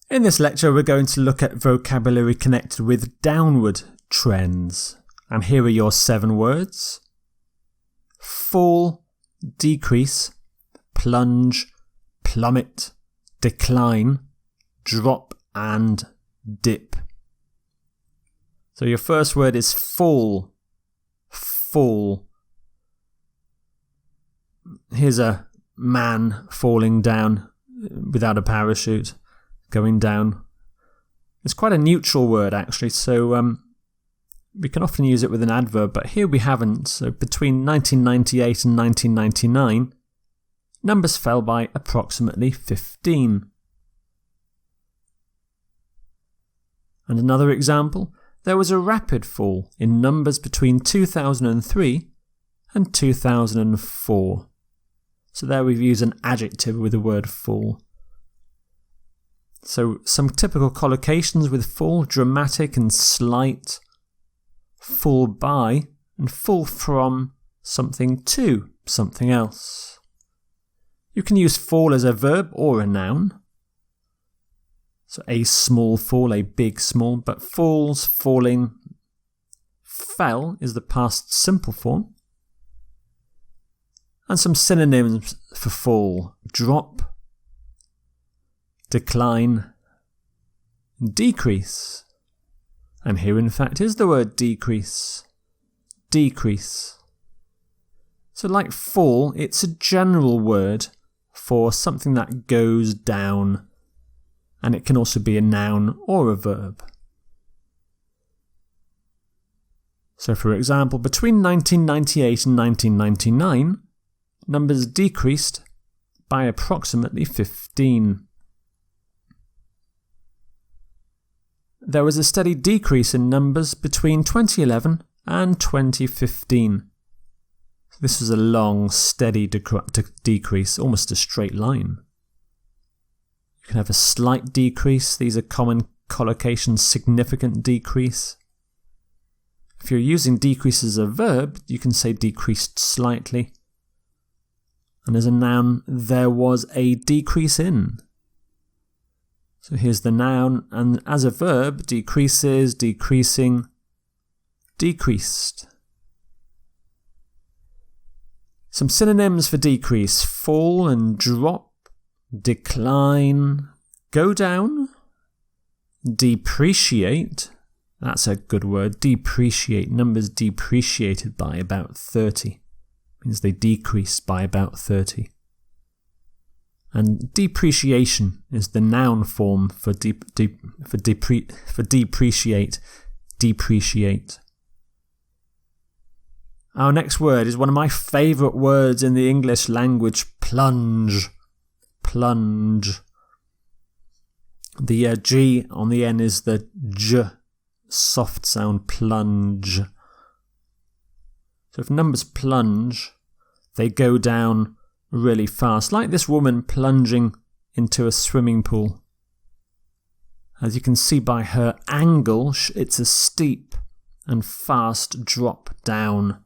In this lecture, we're going to look at vocabulary connected with downward trends. And here are your 7 words. Fall, decrease, plunge, plummet, decline, drop, and dip. So your first word is fall. Fall. Here's a man falling down without a parachute, going down. It's quite a neutral word actually, so we can often use it with an adverb, but here we haven't. So between 1998 and 1999, numbers fell by approximately 15. And another example, there was a rapid fall in numbers between 2003 and 2004. So there we've used an adjective with the word fall. So some typical collocations with fall: dramatic and slight, fall by, and fall from something to something else. You can use fall as a verb or a noun. So a small fall, a big small, but falls, falling, fell is the past simple form. And some synonyms for fall: drop, decline, decrease. And here in fact is the word decrease. Decrease. So like fall, it's a general word for something that goes down. And it can also be a noun or a verb. So for example, between 1998 and 1999, numbers decreased by approximately 15. There was a steady decrease in numbers between 2011 and 2015. This was a long, steady decrease, almost a straight line. You can have a slight decrease. These are common collocations: significant decrease. If you're using decrease as a verb, you can say decreased slightly. And as a noun, there was a decrease in. So here's the noun, and as a verb, decreases, decreasing, decreased. Some synonyms for decrease: fall and drop, decline, go down, depreciate. That's a good word, depreciate. Numbers depreciated by about 30. Means they decreased by about 30. And depreciation is the noun form for depreciate, depreciate. Our next word is one of my favourite words in the English language: plunge. Plunge. The G on the N is the J soft sound, plunge. So if numbers plunge, they go down really fast, like this woman plunging into a swimming pool. As you can see by her angle, it's a steep and fast drop down.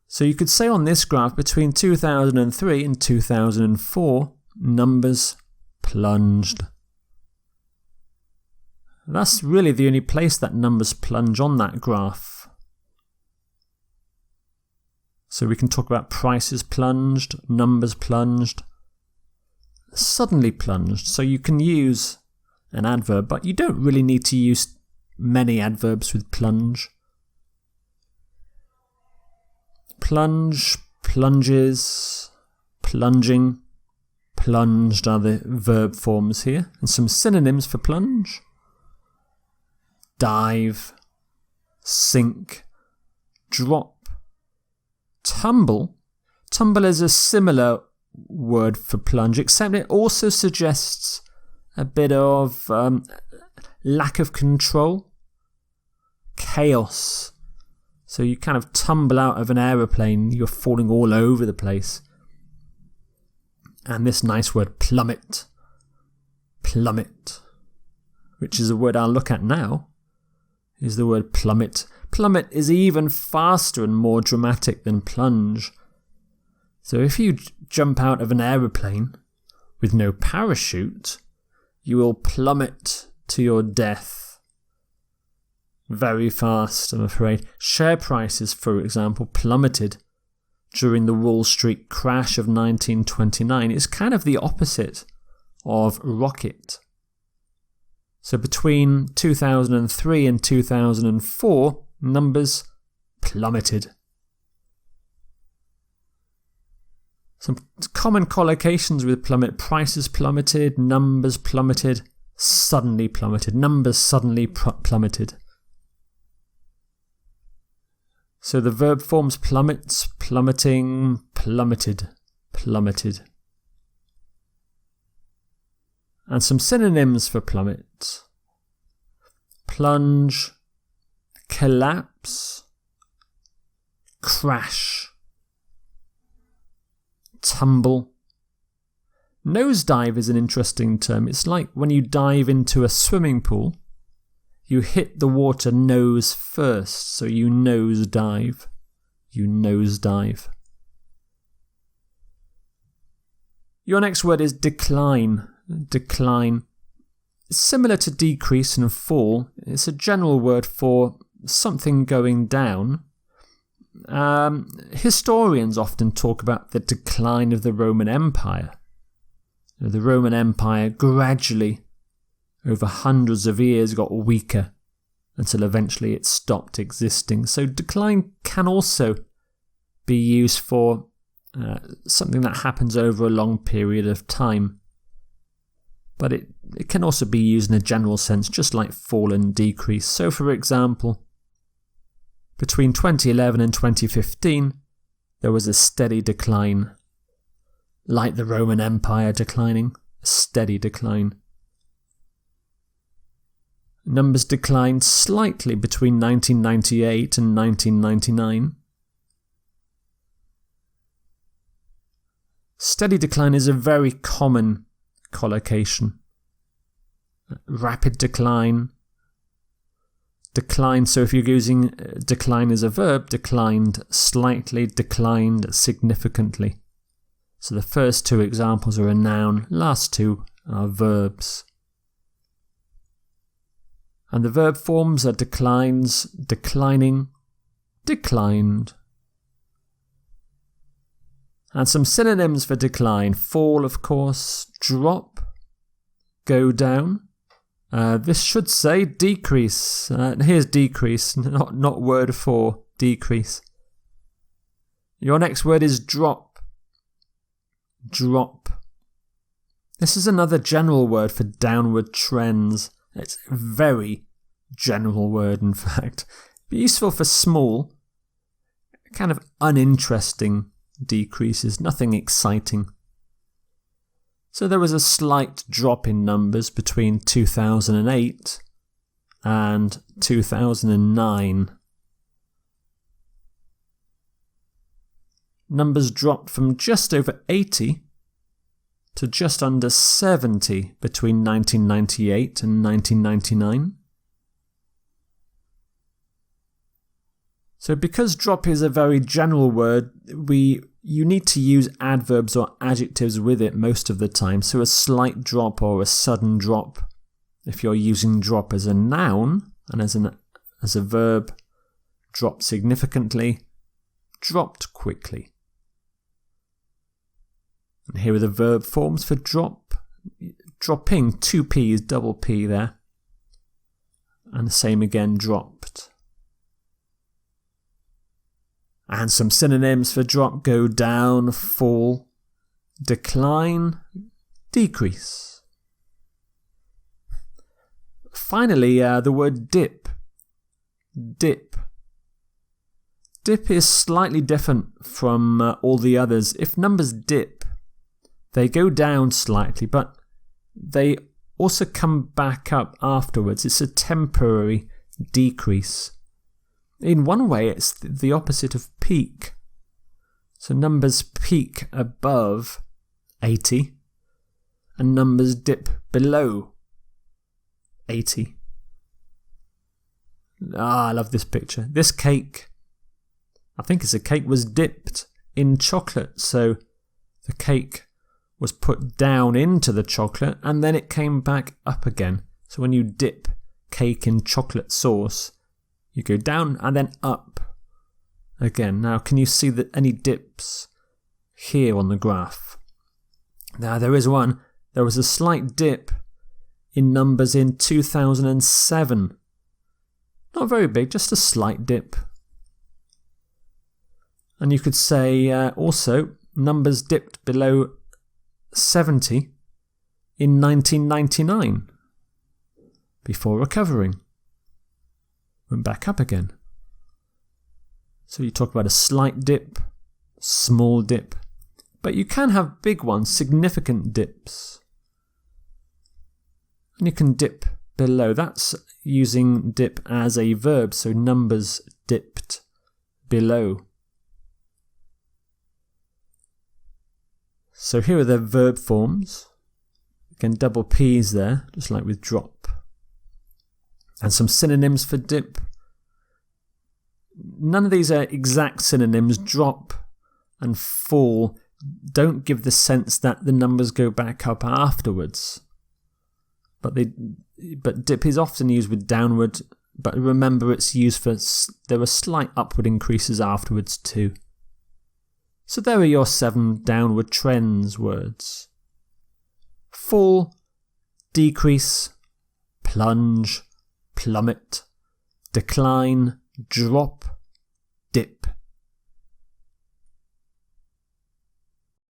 So you could say on this graph, between 2003 and 2004, numbers plunged. That's really the only place that numbers plunge on that graph. So we can talk about prices plunged, numbers plunged, suddenly plunged. So you can use an adverb, but you don't really need to use many adverbs with plunge. Plunge, plunges, plunging, plunged are the verb forms here. And some synonyms for plunge: dive, sink, drop, tumble. Tumble is a similar word for plunge, except it also suggests a bit of lack of control, chaos. So you kind of tumble out of an aeroplane, you're falling all over the place. And this nice word, plummet. Plummet, which is a word I'll look at now, is the word plummet. Plummet is even faster and more dramatic than plunge. So if you jump out of an aeroplane with no parachute, you will plummet to your death very fast, I'm afraid. Share prices, for example, plummeted during the Wall Street crash of 1929. It's kind of the opposite of rocket. So between 2003 and 2004, numbers plummeted. Some common collocations with plummet: prices plummeted, numbers plummeted, suddenly plummeted, numbers suddenly plummeted. So the verb forms plummets, plummeting, plummeted, plummeted. And some synonyms for plummet: plunge, collapse, crash, tumble. Nosedive is an interesting term. It's like when you dive into a swimming pool, you hit the water nose first, so you nosedive. You nosedive. Your next word is decline. Decline. Similar to decrease and fall, it's a general word for something going down. Historians often talk about the decline of the Roman Empire. The Roman Empire gradually, over hundreds of years, got weaker until eventually it stopped existing. So decline can also be used for something that happens over a long period of time. But it can also be used in a general sense, just like fall and decrease. So, for example, between 2011 and 2015, there was a steady decline, like the Roman Empire declining, a steady decline. Numbers declined slightly between 1998 and 1999. Steady decline is a very common collocation. Rapid decline, decline. So if you're using decline as a verb, declined slightly, declined significantly. So the first two examples are a noun, last two are verbs. And the verb forms are declines, declining, declined. And some synonyms for decline: fall, of course, drop, go down. This should say decrease. Here's decrease, not word for decrease. Your next word is drop. Drop. This is another general word for downward trends. It's a very general word, in fact. Useful for small, kind of uninteresting decreases, nothing exciting. So there was a slight drop in numbers between 2008 and 2009. Numbers dropped from just over 80 to just under 70 between 1998 and 1999. So because drop is a very general word, you need to use adverbs or adjectives with it most of the time. So a slight drop or a sudden drop. If you're using drop as a noun and as a verb, drop significantly, dropped quickly. And here are the verb forms for drop. Dropping, two P's, double P there. And the same again, dropped. And some synonyms for drop: go down, fall, decline, decrease. Finally, the word dip. Dip. Dip is slightly different from all the others. If numbers dip, they go down slightly, but they also come back up afterwards. It's a temporary decrease. In one way, it's the opposite of peak. So numbers peak above 80 and numbers dip below 80. I love this picture. This cake, I think it's a cake, was dipped in chocolate. So the cake was put down into the chocolate and then it came back up again. So when you dip cake in chocolate sauce, you go down and then up again. Now, can you see that any dips here on the graph? Now, there is one. There was a slight dip in numbers in 2007. Not very big, just a slight dip. And you could say also numbers dipped below 70 in 1999 before recovering. Went back up again. So you talk about a slight dip, small dip, but you can have big ones, significant dips. And you can dip below. That's using dip as a verb, so numbers dipped below. So here are the verb forms. Again, double P's there, just like with drop. And some synonyms for dip. None of these are exact synonyms. Drop and fall don't give the sense that the numbers go back up afterwards. But dip is often used with downward, but remember it's used for, there are slight upward increases afterwards too. So there are your 7 downward trends words. Fall, decrease, plunge, plummet, decline, drop,